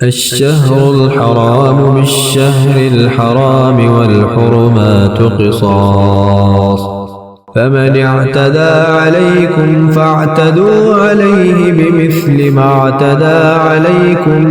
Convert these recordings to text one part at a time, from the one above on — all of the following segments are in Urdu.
الشهر الحرام بالشهر الحرام والحرمات قصاص فمن اعتدى عليكم فاعتدوا عليه بمثل ما اعتدى عليكم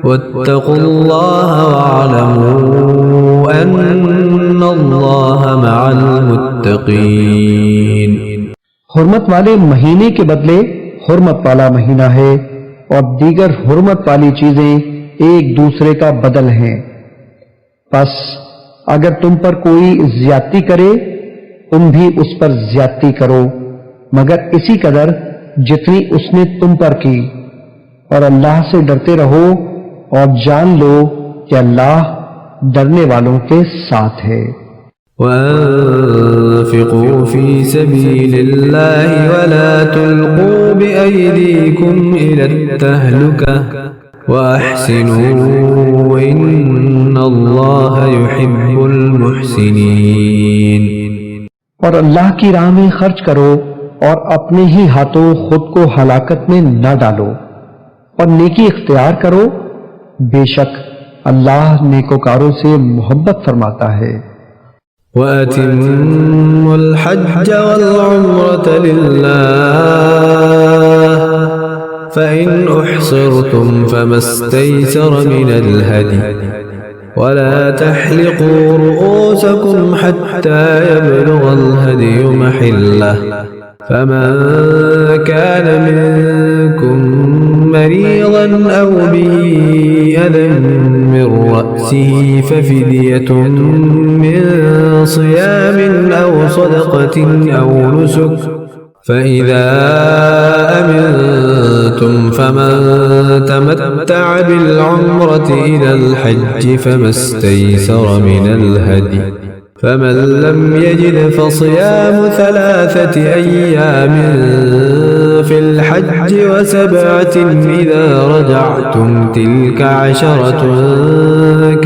واتقوا الله واعلموا أن الله مع المتقين۔ حرمت والے مہینے کے بدلے حرمت والا مہینہ ہے، اور دیگر حرمت والی چیزیں ایک دوسرے کا بدل ہیں۔ پس اگر تم پر کوئی زیادتی کرے تم بھی اس پر زیادتی کرو، مگر اسی قدر جتنی اس نے تم پر کی، اور اللہ سے ڈرتے رہو اور جان لو کہ اللہ ڈرنے والوں کے ساتھ ہے۔ وَأَنفِقُوا فِي سَبِيلِ اللَّهِ وَلَا تُلْقُوا بِأَيْدِيكُمْ إِلَى التَّهْلُكَةِ وَأَحْسِنُوا إِنَّ اللَّهَ يُحِبُّ الْمُحْسِنِينَ۔ اور اللہ کی راہ میں خرچ کرو اور اپنے ہی ہاتھوں خود کو ہلاکت میں نہ ڈالو، اور نیکی اختیار کرو، بے شک اللہ نیکوکاروں سے محبت فرماتا ہے۔ وَأَتِمُّوا الْحَجَّ وَالْعُمْرَةَ لِلَّهِ فَإِنْ أُحْصِرْتُمْ فَمَا اسْتَيْسَرَ مِنَ الْهَدْيِ وَلَا تَحْلِقُوا رُؤُوسَكُمْ حَتَّى يَبْلُغَ الْهَدْيُ مَحِلَّهُ فَمَنْ كَانَ مِنْكُمْ مَرِيضًا أَوْ بِهِ أَذًى مِّن رَّأْسِهِ فَفِدْيَةٌ مِّن صِيَامٍ أَوْ صَدَقَةٍ أَوْ نُسُكٍ فَإِذَا أَمِنْتُمْ فَمَنْ تَمَتَّعَ بِالْعُمْرَةِ إِلَى الْحَجِّ فَمَا اسْتَيْسَرَ مِنَ الْهَدْيِ فَمَنْ لَمْ يَجِدْ فَصِيَامُ 3 أَيَّامٍ فِي الْحَجِّ و7 إِذَا رَجَعْتُمْ تِلْكَ 10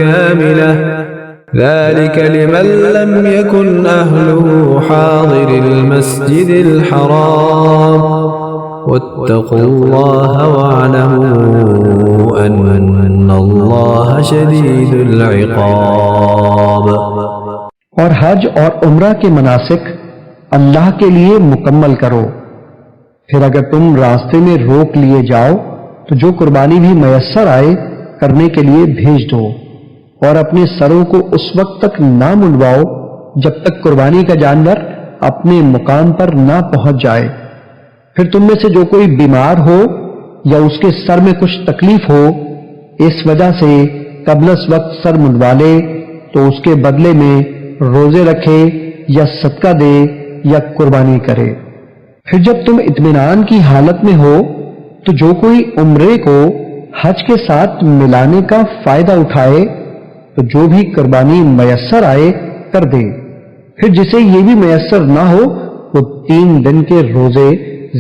كَامِلَةٌ ذَلِكَ لِمَنْ لَمْ يَكُنْ أَهْلُهُ حَاضِرِ الْمَسْجِدِ الْحَرَامِ وَاتَّقُوا اللَّهَ وَاعْلَمُوا أَنَّ اللَّهَ شَدِيدُ الْعِقَابِ۔ اور حج اور عمرہ کے مناسک اللہ کے لیے مکمل کرو، پھر اگر تم راستے میں روک لیے جاؤ تو جو قربانی بھی میسر آئے کرنے کے لیے بھیج دو، اور اپنے سروں کو اس وقت تک نہ منڈواؤ جب تک قربانی کا جانور اپنے مقام پر نہ پہنچ جائے۔ پھر تم میں سے جو کوئی بیمار ہو یا اس کے سر میں کچھ تکلیف ہو، اس وجہ سے قبل اس وقت سر منڈوا لے تو اس کے بدلے میں روزے رکھے یا صدقہ دے یا قربانی کرے۔ پھر جب تم اطمینان کی حالت میں ہو تو جو کوئی عمرے کو حج کے ساتھ ملانے کا فائدہ اٹھائے تو جو بھی قربانی میسر آئے کر دے۔ پھر جسے یہ بھی میسر نہ ہو وہ 3 دن کے روزے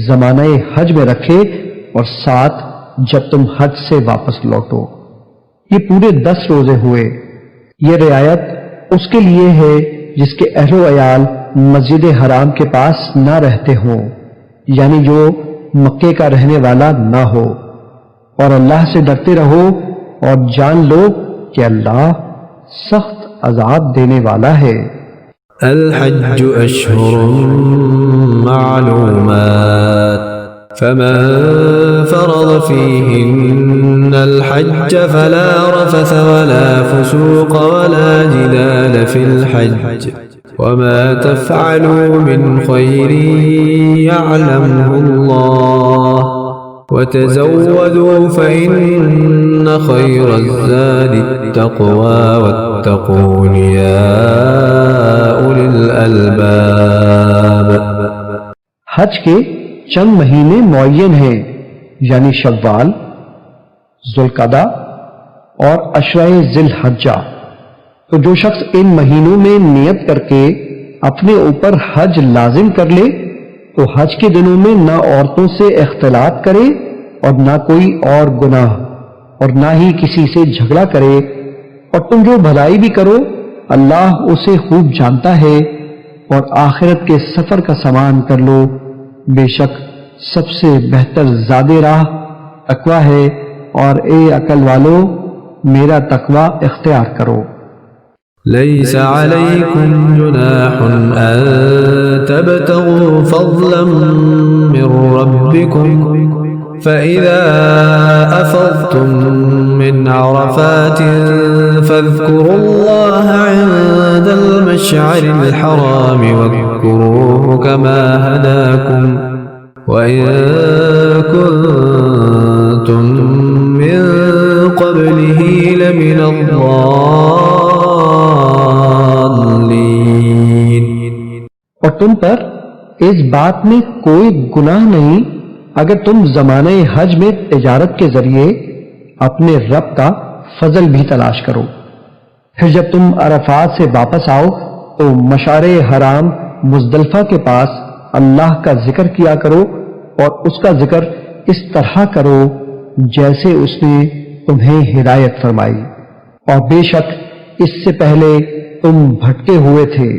زمانہ حج میں رکھے، اور 7 جب تم حج سے واپس لوٹو۔ یہ پورے 10 روزے ہوئے۔ یہ رعایت اس کے لیے ہے جس کے اہل و عیال مسجد حرام کے پاس نہ رہتے ہوں، یعنی جو مکے کا رہنے والا نہ ہو۔ اور اللہ سے ڈرتے رہو اور جان لو کہ اللہ سخت عذاب دینے والا ہے۔ الحج أشهر معلومات فمن فرض فيهن الحج فلا رفث ولا فسوق ولا جدال في الحج وما تفعلوا من خير يعلمه الله وتزودوا فإن خير الزاد التقوى واتقون يا أولي الألباب۔ حج کے چند مہینے معین ہیں، یعنی شوال، ذوالقعدہ اور عشرہ ذی الحجہ۔ تو جو شخص ان مہینوں میں نیت کر کے اپنے اوپر حج لازم کر لے تو حج کے دنوں میں نہ عورتوں سے اختلاط کرے اور نہ کوئی اور گناہ، اور نہ ہی کسی سے جھگڑا کرے، اور تم جو بھلائی بھی کرو اللہ اسے خوب جانتا ہے، اور آخرت کے سفر کا سامان کر لو، بے شک سب سے بہتر زاد راہ تقویٰ ہے اور اے عقل والو میرا تقوی اختیار کرو۔ ليس عليكم جناح أن تبتغوا فضلا من ربكم فإذا أفضتم من عرفات فاذكروا الله عند المشعر الحرام واذكروه كما هداكم وإن كنتم من قبله لمن الضالين۔ اور تم پر اس بات میں کوئی گناہ نہیں اگر تم زمانہ حج میں تجارت کے ذریعے اپنے رب کا فضل بھی تلاش کرو، پھر جب تم عرفات سے واپس آؤ تو مشعر حرام مزدلفہ کے پاس اللہ کا ذکر کیا کرو اور اس کا ذکر اس طرح کرو جیسے اس نے تمہیں ہدایت فرمائی، اور بے شک اس سے پہلے تم بھٹکے ہوئے تھے۔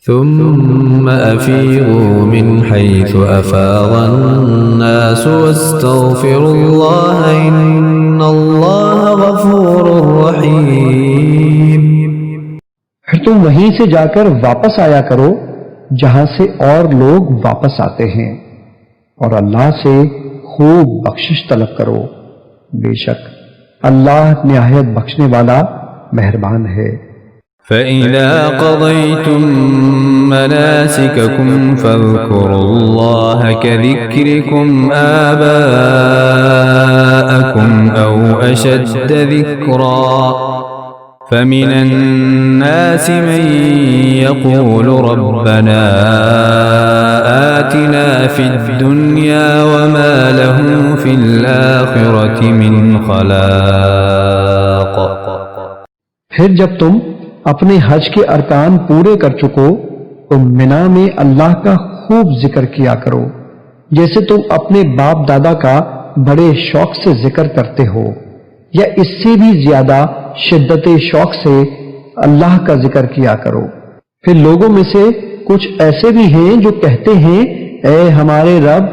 ثم أفيضوا من حيث أفاض الناس واستغفروا الله إن الله غفور رحيم۔ پھر تم وہیں سے جا کر واپس آیا کرو جہاں سے اور لوگ واپس آتے ہیں، اور اللہ سے خوب بخشش طلب کرو، بے شک اللہ نہایت بخشنے والا مہربان ہے۔ فَإِذَا قَضَيْتُم مَّنَاسِكَكُمْ فَاذْكُرُوا اللَّهَ كَذِكْرِكُمْ آبَاءَكُمْ أَوْ أَشَدَّ ذِكْرًا فَمِنَ النَّاسِ مَن يَقُولُ رَبَّنَا آتِنَا فِي الدُّنْيَا وَمَا لَهُ فِي الْآخِرَةِ مِنْ خَلَاقٍ۔ پھر جب تم اپنے حج کے ارکان پورے کر چکو تو منا میں اللہ کا خوب ذکر کیا کرو جیسے تم اپنے باپ دادا کا بڑے شوق سے ذکر کرتے ہو، یا اس سے بھی زیادہ شدت شوق سے اللہ کا ذکر کیا کرو۔ پھر لوگوں میں سے کچھ ایسے بھی ہیں جو کہتے ہیں اے ہمارے رب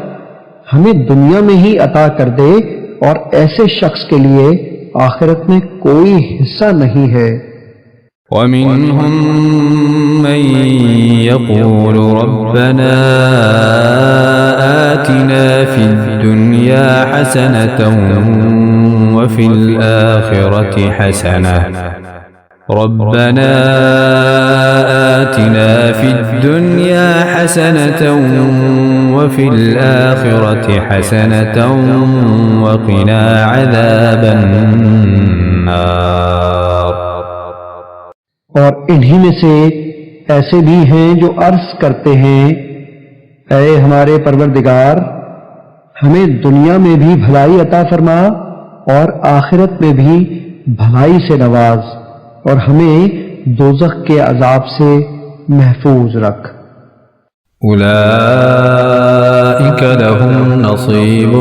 ہمیں دنیا میں ہی عطا کر دے، اور ایسے شخص کے لیے آخرت میں کوئی حصہ نہیں ہے۔ وَمِنْهُمْ مَنْ يَقُولُ رَبَّنَا آتِنَا فِي الدُّنْيَا حَسَنَةً وَفِي الْآخِرَةِ حَسَنَةً رَبَّنَا آتِنَا فِي الدُّنْيا حَسَنَةً وَفِي الْآخِرَةِ حَسَنَةً وَقِنَا عَذَابَ النَّارِ۔ اور انہی میں سے ایسے بھی ہیں جو عرض کرتے ہیں اے ہمارے پروردگار ہمیں دنیا میں بھی بھلائی عطا فرما اور آخرت میں بھی بھلائی سے نواز، اور ہمیں دوزخ کے عذاب سے محفوظ رکھ۔ أولئك لهم نصيب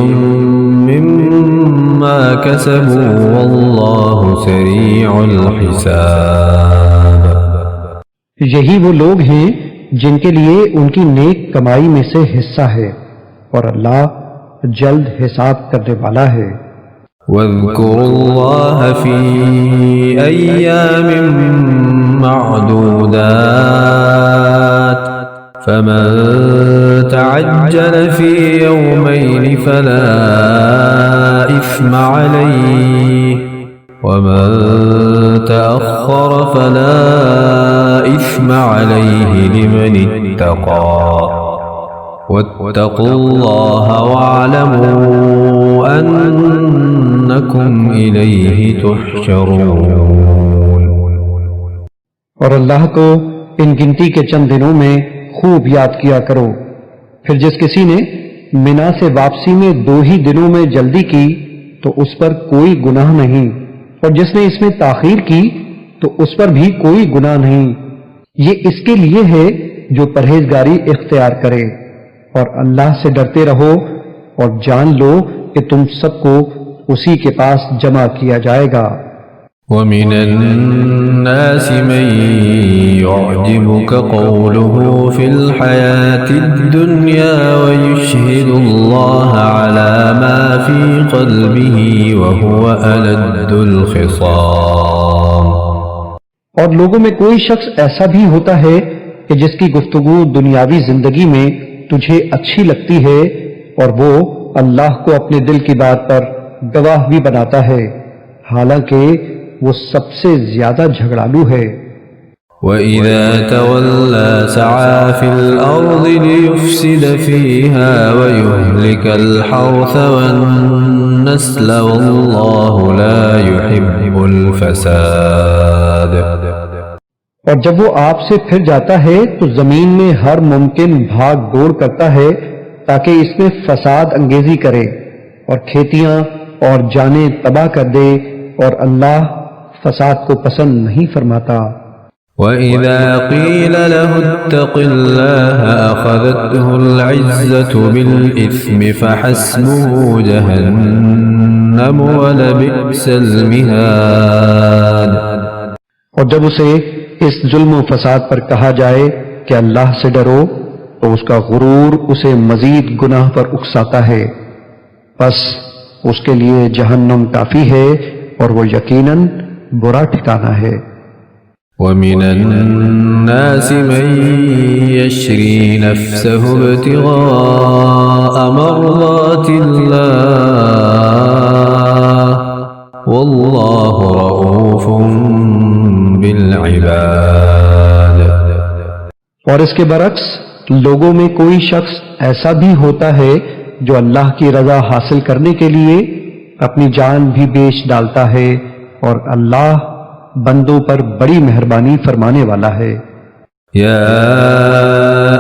مما كسبوا والله سريع الحساب۔ یہی وہ لوگ ہیں جن کے لیے ان کی نیک کمائی میں سے حصہ ہے، اور اللہ جلد حساب کرنے والا ہے۔ واذكروا الله في أيام معدودات فمن تعجل في يومين فلا إثم عليه ومن تأخر فلا إثم عليه لمن اتقى واتقوا الله واعلموا أنكم إليه تحشرون۔ اور اللہ کو ان گنتی کے چند دنوں میں خوب یاد کیا کرو، پھر جس کسی نے منا سے واپسی میں 2 ہی دنوں میں جلدی کی تو اس پر کوئی گناہ نہیں، اور جس نے اس میں تاخیر کی تو اس پر بھی کوئی گناہ نہیں۔ یہ اس کے لیے ہے جو پرہیزگاری اختیار کرے، اور اللہ سے ڈرتے رہو اور جان لو کہ تم سب کو اسی کے پاس جمع کیا جائے گا۔ ومن الناس من يعجبك قوله في الحياة الدنيا ويشهد الله على ما في قلبه وهو ألد الخصام. اور لوگوں میں کوئی شخص ایسا بھی ہوتا ہے کہ جس کی گفتگو دنیاوی زندگی میں تجھے اچھی لگتی ہے اور وہ اللہ کو اپنے دل کی بات پر گواہ بھی بناتا ہے، حالانکہ وہ سب سے زیادہ جھگڑالو ہے. وَإِذَا تَوَلَّى سَعَى فِي الْأَرْضِ لِيُفْسِدَ فِيهَا وَيُهْلِكَ الْحَرْثَ وَالنَّسْلَ وَاللَّهُ لَا يُحِبُّ الْفَسَادَ. اور جب وہ آپ سے پھر جاتا ہے تو زمین میں ہر ممکن بھاگ دوڑ کرتا ہے تاکہ اس میں فساد انگیزی کرے اور کھیتیاں اور جانیں تباہ کر دے، اور اللہ فساد کو پسند نہیں فرماتا. وَإِذَا قِيلَ لَهُ اتَّقِ اللَّهَ أَخَذَتْهُ الْعِزَّةُ بِالْإِثْمِ فَحَسْبُهُ جَهَنَّمُ وَلَبِئْسَ الْمِهَادُ. اور جب اسے اس ظلم و فساد پر کہا جائے کہ اللہ سے ڈرو تو اس کا غرور اسے مزید گناہ پر اکساتا ہے، پس اس کے لیے جہنم کافی ہے اور وہ یقیناً برا ٹھکانہ ہے. وَمِنَ النَّاسِ مَن يَشْرِي نَفْسَهُ ابْتِغَاءَ مَرْضَاتِ اللَّهِ وَاللَّهُ رَءُوفٌ بِالْعِبَادِ. اور اس کے برعکس لوگوں میں کوئی شخص ایسا بھی ہوتا ہے جو اللہ کی رضا حاصل کرنے کے لیے اپنی جان بھی بیچ ڈالتا ہے، اور اللہ بندوں پر بڑی مہربانی فرمانے والا ہے. یا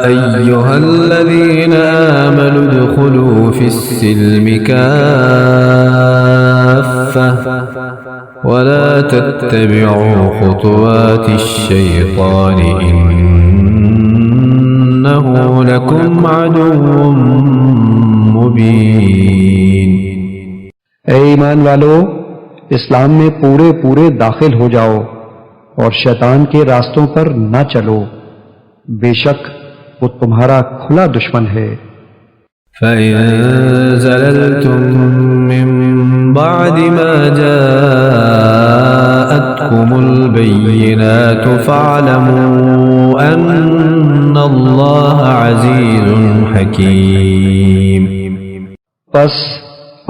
ایہا الذین آمنوا ادخلوا فی السلم کافہ ولا تتبعوا خطوات الشیطان انہ لکم عدو مبین. اے ایمان والو، اسلام میں پورے داخل ہو جاؤ اور شیطان کے راستوں پر نہ چلو، بے شک وہ تمہارا کھلا دشمن ہے. فَإِن زَلَلْتُم مِّن بَعْدِ مَا جَاءَتْكُمُ الْبَيِّنَاتُ فَاعْلَمُوا أَنَّ اللَّهَ عَزِيزٌ حَكِيمٌ. پس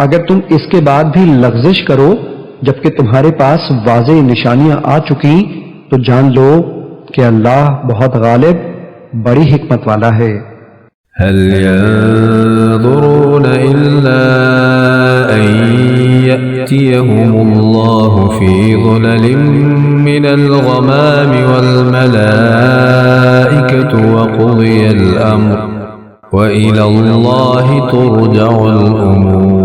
اگر تم اس کے بعد بھی لغزش کرو جبکہ تمہارے پاس واضح نشانیاں آ چکی تو جان لو کہ اللہ بہت غالب بڑی حکمت والا ہے. هل ينظرون إلا أن يأتيهم الله في ظلل من الغمام والملائكة وقضي الأمر وإلى الله ترجع الأمور.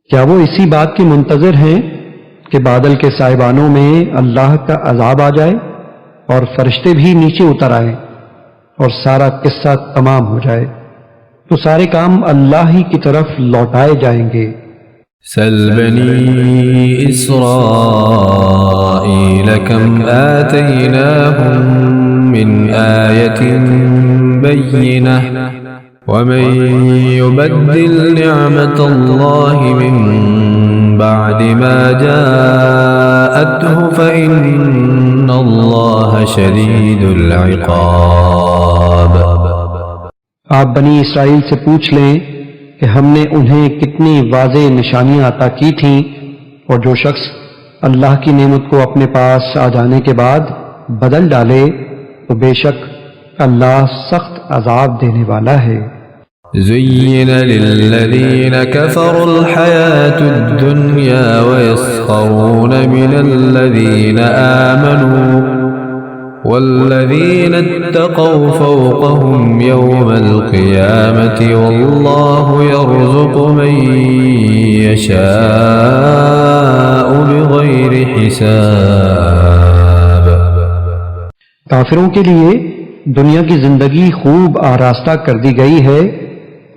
کیا وہ اسی بات کے منتظر ہیں کہ بادل کے سائبانوں میں اللہ کا عذاب آ جائے اور فرشتے بھی نیچے اتر آئیں اور سارا قصہ تمام ہو جائے؟ تو سارے کام اللہ ہی کی طرف لوٹائے جائیں گے. سل بنی اسرائیل کم آتیناہم من آیت بینہ ومن يبدل نعمت اللہ من بعد ما جاءته فإن اللہ شدید العقاب. آپ بنی اسرائیل سے پوچھ لیں کہ ہم نے انہیں کتنی واضح نشانیاں عطا کی تھیں، اور جو شخص اللہ کی نعمت کو اپنے پاس آ جانے کے بعد بدل ڈالے تو بے شک اللہ سخت عذاب دینے والا ہے. زين للذين كفروا الحياة الدنيا ويسخرون من الذين آمنوا والذين اتقوا فوقهم يوم القيامة والله يرزق من يشاء بغير حساب. کافروں کے لیے دنیا کی زندگی خوب آراستہ کر دی گئی ہے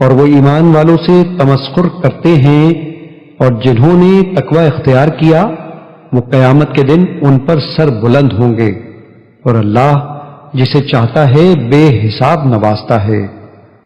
اور وہ ایمان والوں سے تمسخر کرتے ہیں اور جنہوں نے تقوی اختیار کیا وہ قیامت کے دن ان پر سر بلند ہوں گے، اور اللہ جسے چاہتا ہے بے حساب نوازتا ہے۔